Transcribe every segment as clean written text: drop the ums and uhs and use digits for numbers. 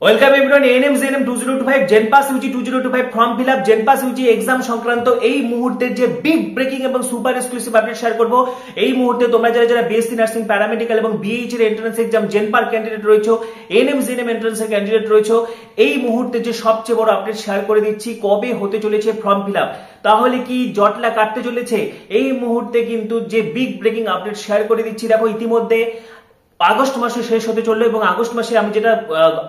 Welcome everyone. ANM GNM 2025 জেনপাস Yuji 2025 form fill up জেনপাস Yuji exam সংক্রান্ত এই মুহূর্তের যে বিগ ব্রেকিং এবং সুপার এক্সক্লুসিভ আপডেট শেয়ার করব। এই মুহূর্তে তোমরা যারা বিএসসি নার্সিং, প্যারামেডিক্যাল এবং বিএইচ এর এন্ট্রান্স এক্সাম জেনপার ক্যান্ডিডেট রয়েছে, এএনএম জেএনএম এন্ট্রান্স এর ক্যান্ডিডেট রয়েছে, এই মুহূর্তে যে সবচেয়ে বড় আপডেট শেয়ার করে দিচ্ছি, কবে হতে চলেছে ফর্ম ফিল আপ। তাহলে কি জটলা কাটতে চলেছে? এই মুহূর্তে কিন্তু যে বিগ ব্রেকিং আপডেট শেয়ার করে দিচ্ছি। দেখো, ইতিমধ্যে আগস্ট মাসে শেষ হতে চললো এবং আগস্ট মাসে আমি যেটা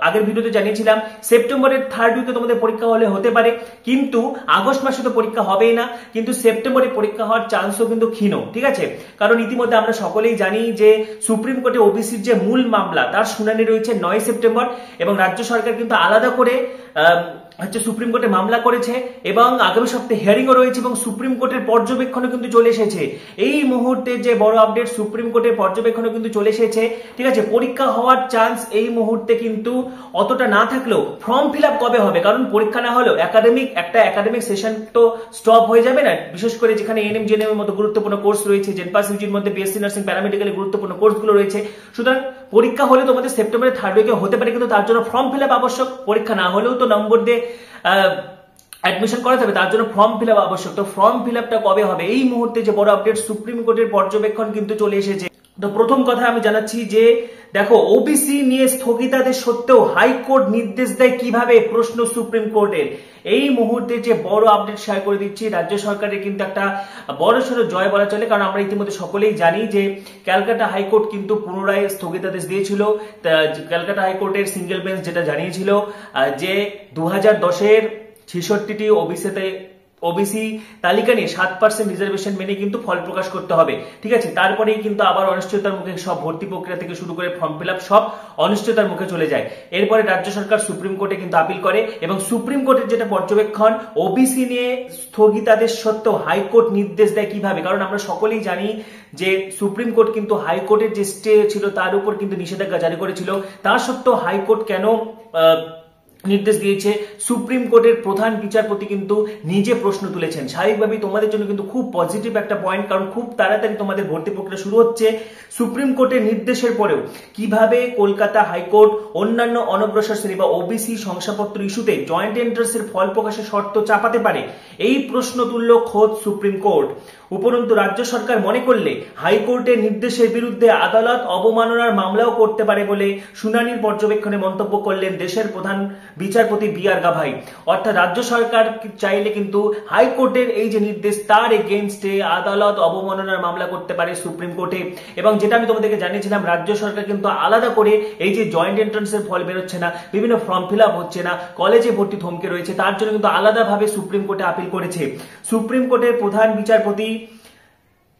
আগের ভিডিওতে জানিয়েছিলাম সেপ্টেম্বরের থার্ড উইকে তোমাদের পরীক্ষা হলে হতে পারে, কিন্তু আগস্ট মাসে তো পরীক্ষা হবেই না, কিন্তু সেপ্টেম্বরে পরীক্ষা হওয়ার চান্সও কিন্তু ক্ষীণ। ঠিক আছে, কারণ ইতিমধ্যে আমরা সকলেই জানি যে সুপ্রিম কোর্টে ওবিসির যে মূল মামলা তার শুনানি রয়েছে 9 সেপ্টেম্বর এবং রাজ্য সরকার কিন্তু আলাদা করে সুপ্রিম কোর্টে মামলা করেছে এবং আগামী সপ্তাহে হিয়ারিংও রয়েছে এবং সুপ্রিম কোর্টের পর্যবেক্ষণও কিন্তু চলে এসেছে। এই মুহূর্তে যে বড় আপডেট, সুপ্রিম কোর্টের পর্যবেক্ষণও কিন্তু চলে এসেছে। ঠিক আছে, পরীক্ষা হওয়ার চান্স এই মুহূর্তে কিন্তু অতটা না থাকলেও ফর্ম ফিল আপ কবে হবে, কারণ পরীক্ষা না হলেও একাডেমিক সেশন তো স্টপ হয়ে যাবে না, বিশেষ করে যেখানে এএনএম জেএনএম এর মতো গুরুত্বপূর্ণ কোর্স রয়েছে, জেনপাস ইউজির মধ্যে বিএসসি নার্সিং, প্যারামেডিক্যালের গুরুত্বপূর্ণ কোর্সগুলো রয়েছে। সুতরাং পরীক্ষা হলে তোমাদের সেপ্টেম্বরের থার্ড উইকে হতে পারে, কিন্তু তার জন্য ফর্ম ফিল আপ আবশ্যক। পরীক্ষা না হলেও তো নম্বর দিয়ে অ্যাডমিশন করাতে হবে, তার জন্য ফর্ম ফিল আপ আবশ্যক। তো ফর্ম ফিল আপটা কবে হবে? এই মুহূর্তে যে বড় আপডেট, সুপ্রিম কোর্টের পর্যবেক্ষণ কিন্তু চলে এসেছে। তো প্রথম কথা আমি জানাচ্ছি যে দেখো, ওবিসি নিয়ে স্থগিতাদেশ সত্ত্বেও হাইকোর্ট নির্দেশ দেয় কিভাবে, প্রশ্ন সুপ্রিম কোর্টের। এই মুহূর্তে যে বড় আপডেট শেয়ার করে দিচ্ছি, রাজ্য সরকারের কিন্তু একটা বড়সড় জয় বলা চলে, কারণ আমরা ইতিমধ্যে সকলেই জানি যে ক্যালকাটা হাইকোর্ট কিন্তু পুনরায় স্থগিতাদেশ দিয়েছিল। ক্যালকাটা হাইকোর্টের সিঙ্গেল বেঞ্চ যেটা জানিয়েছিল যে 2010-এর 66টি ওবিসি তালিকা নিয়ে 7% রিজার্ভেশন মেনে কিন্তু ফল প্রকাশ করতে হবে। ঠিক আছে, তারপরেই কিন্তু আবার অনিশ্চয়তার মুখে সব ভর্তি প্রক্রিয়া থেকে শুরু করে ফর্ম ফিল আপ সব অনিশ্চয়তার মুখে চলে যায়। এরপরে রাজ্য সরকার সুপ্রিম কোর্টে কিন্তু আপিল করে এবং সুপ্রিম কোর্টের যেটা পর্যবেক্ষণ, ওবিসি নিয়ে স্থগিতাদেশ সত্ত্বেও হাইকোর্ট নির্দেশ দেয় কিভাবে, কারণ আমরা সকলেই জানি যে সুপ্রিম কোর্ট কিন্তু হাইকোর্টের যে স্টে ছিল তার উপর কিন্তু নিষেধাজ্ঞা জারি করেছিল। তা সত্ত্বেও হাইকোর্ট কেন নির্দেশ দিয়েছে? সুপ্রিম কোর্টের প্রধান বিচারপতি কিন্তু নিজে প্রশ্ন তুলেছেন। স্বাভাবিকভাবেই তোমাদের জন্য কিন্তু খুব পজিটিভ একটা পয়েন্ট, কারণ খুব তাড়াতাড়ি তোমাদের ভর্তি প্রক্রিয়া শুরু হচ্ছে। সুপ্রিম কোর্টের নির্দেশের পরেও কিভাবে কলকাতা হাইকোর্ট অন্যান্য অনগ্রসর শ্রেণী বা ওবিসি শংসাপত্র ইস্যুতে জয়েন্ট এন্ট্রান্সের ফল প্রকাশের শর্ত চাপাতে পারে, এই প্রশ্ন তুলল খোদ সুপ্রিম কোর্ট। উপরন্তু রাজ্য সরকার মনে করলে হাইকোর্টের নির্দেশের বিরুদ্ধে আদালত অবমাননার মামলাও করতে পারে বলে শুনানির পর্যবেক্ষণে মন্তব্য করলেন দেশের প্রধান বিচারপতি বি.আর. গাভাই। অর্থাৎ রাজ্য সরকার চাইলে কিন্তু হাইকোর্টের এই যে নির্দেশ তার এগেইনস্টে আদালত অবমাননার মামলা করতে পারে সুপ্রিম কোর্টে। এবং যেটা আমি তোমাদেরকে জানিয়েছিলাম, রাজ্য সরকার কিন্তু আলাদা করে এই যে জয়েন্ট এন্ট্রান্সের ফল বেরোচ্ছে না, বিভিন্ন ফর্ম ফিল আপ হচ্ছে না, কলেজে ভর্তি থমকে রয়েছে, তার জন্য কিন্তু আলাদাভাবে সুপ্রিম কোর্টে আপিল করেছে। সুপ্রিম কোর্টের প্রধান বিচারপতি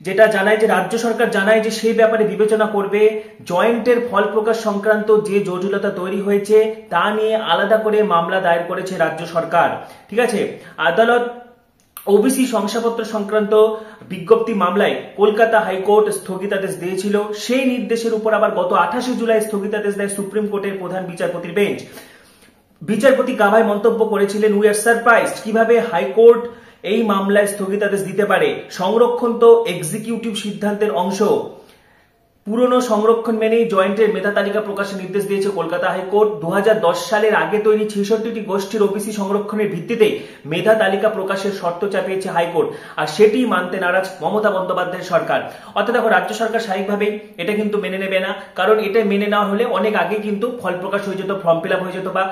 যেটা জানায় যে রাজ্য সরকার জানায় যে সেই ব্যাপারে বিবেচনা করবে, জয়েন্টের ফল প্রকাশ সংক্রান্ত যে জটিলতা তৈরি হয়েছে তা নিয়ে আলাদা করে মামলা দায়ের করেছে রাজ্য সরকার। ঠিক আছে, আদালত ওবিসি শংসাপত্র সংক্রান্ত বিজ্ঞপ্তি মামলায় কলকাতা হাইকোর্ট স্থগিতাদেশ দিয়েছিল। সেই নির্দেশের উপর আবার গত 28 জুলাই স্থগিতাদেশ দেয় সুপ্রিম কোর্টের প্রধান বিচারপতির বেঞ্চ। বিচারপতি গাভাই মন্তব্য করেছিলেন, উই আর সারপ্রাইজড কিভাবে হাইকোর্ট এই মামলায় স্থগিতাদেশ দিতে পারে। সংরক্ষণ তো এক্সিকিউটিভ সিদ্ধান্তের অংশ। পুরনো সংরক্ষণ মেনেই জয়েন্টের মেধা তালিকা প্রকাশের নির্দেশ দিয়েছে কলকাতা হাইকোর্ট। 2010 সালের আগে তৈরি 66টি গোষ্ঠীর ওবিসি সংরক্ষণের ভিত্তিতে মেধা তালিকা প্রকাশের শর্ত চাপিয়েছে হাইকোর্ট, আর সেটি মানতে নারাজ মমতা বন্দ্যোপাধ্যায়ের সরকার। অর্থাৎ দেখো, রাজ্য সরকার স্বাভাবিকভাবেই এটা কিন্তু মেনে নেবে না, কারণ এটা মেনে নেওয়া হলে অনেক আগে কিন্তু ফল প্রকাশ হয়ে যেত, ফর্ম ফিল আপ হয়ে যেত, বা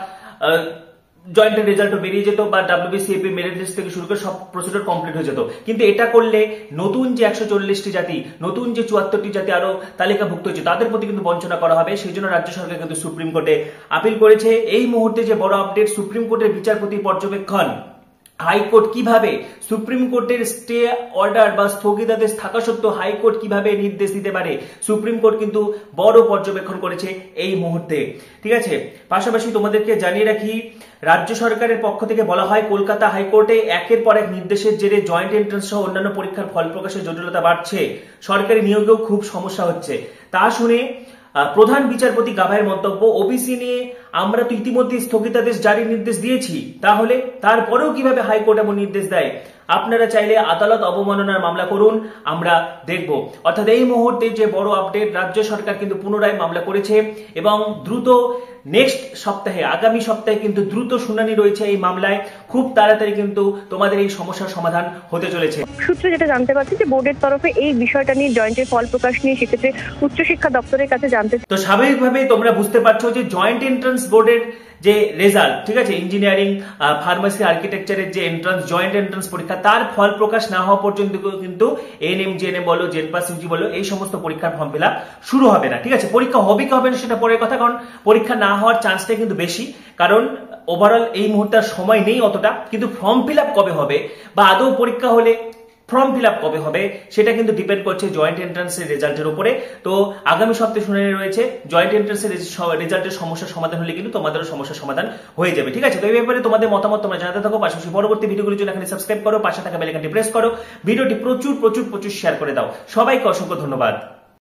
জয়েন্টের রেজাল্টও বেরিয়ে যেত, বা WBCAP মেরিট লিস্ট থেকে শুরু করে সব প্রসিডিউর কমপ্লিট হয়ে যেত। কিন্তু এটা করলে নতুন যে 140টি জাতি, নতুন যে 74টি জাতি আরো তালিকাভুক্ত হয়েছে, তাদের প্রতি কিন্তু বঞ্চনা করা হবে। সেই জন্য রাজ্য সরকার কিন্তু সুপ্রিম কোর্টে আপিল করেছে। এই মুহূর্তে যে বড় আপডেট, সুপ্রিম কোর্টের বিচারপতি পর্যবেক্ষণ, হাইকোর্ট কিভাবে সুপ্রিম কোর্টের স্টে অর্ডার বা স্থগিতাদেশ থাকা সত্ত্বেও হাইকোর্ট কিভাবে নির্দেশ দিতে পারে, সুপ্রিম কোর্ট কিন্তু বড় পর্যবেক্ষণ করেছে এই মুহূর্তে। ঠিক আছে, পাশাপাশি তোমাদেরকে জানিয়ে রাখি, রাজ্য সরকারের পক্ষ থেকে বলা হয় কলকাতা হাইকোর্টে একের পর এক নির্দেশের জেরে জয়েন্ট এন্ট্রান্স সহ অন্যান্য পরীক্ষার ফল প্রকাশের জটিলতা বাড়ছে, সরকারি নিয়োগেও খুব সমস্যা হচ্ছে। তা শুনে প্রধান বিচারপতি গাভাইয়ের মন্তব্য, ওবিসি নিয়ে আমরা তো ইতিমধ্যে স্থগিতাদেশ জারির নির্দেশ দিয়েছি, তাহলে তারপরেও কিভাবে হাইকোর্ট এমন নির্দেশ দেয়? আপনারা চাইলে আদালত অবমাননার মামলা করুন, আমরা দেখব। অর্থাৎ এই মুহূর্তে যে বড় আপডেট, রাজ্য সরকার কিন্তু পুনরায় মামলা করেছে এবং দ্রুত নেক্সট সপ্তাহে, আগামী সপ্তাহে কিন্তু দ্রুত শুনানি রয়েছে এই মামলায়। খুব তাড়াতাড়ি কিন্তু তোমাদের এই সমস্যার সমাধান হতে চলেছে। সূত্রে যেটা জানতে পারছি যে বোর্ডের তরফে এই বিষয়টা নিয়ে জয়েন্টের ফল প্রকাশ নিয়ে সেক্ষেত্রে উচ্চশিক্ষা দপ্তরের কাছে জানতে। তো স্বাভাবিকভাবে তোমরা বুঝতে পারছো যে জয়েন্ট এন্ট্রান্স বোর্ডের যে রেজাল্ট, ঠিক আছে, ইঞ্জিনিয়ারিং, ফার্মাসি, আর্কিটেকচারের যে এন্ট্রান্স, জয়েন্ট এন্ট্রান্স পরীক্ষা, তার ফল প্রকাশ না হওয়া পর্যন্ত কিন্তু এএনএম, জেএনএম বলো, জেনপাস, ইউজি বলো, এই সমস্ত পরীক্ষার ফর্ম ফিল আপ শুরু হবে না। ঠিক আছে, পরীক্ষা হবে কি হবে না সেটা পরের কথা, কারণ পরীক্ষা না হওয়ার চান্সটা কিন্তু বেশি, কারণ ওভারঅল এই মুহূর্তে সময় নেই অতটা। কিন্তু ফর্ম ফিল আপ কবে হবে বা আদৌ পরীক্ষা হলে ফর্ম ফিল আপ কবে হবে সেটা কিন্তু ডিপেন্ড করছে জয়েন্ট এন্ট্রান্সের রেজাল্টের উপরে। তো আগামী সপ্তাহে শুনানি রয়েছে, জয়েন্ট এন্ট্রান্সের রেজাল্টের সমস্যার সমাধান হলে কিন্তু তোমাদেরও সমস্যার সমাধান হয়ে যাবে। ঠিক আছে, তো এই ব্যাপারে তোমাদের মতামত তোমরা জানাতে থাকো। পাশাপাশি পরবর্তী ভিডিওগুলির জন্য এখানে সাবস্ক্রাইব করো, পাশে থাকা বেল আইকনটি প্রেস করো, ভিডিওটি প্রচুর প্রচুর প্রচুর শেয়ার করে দাও। সবাইকে অসংখ্য ধন্যবাদ।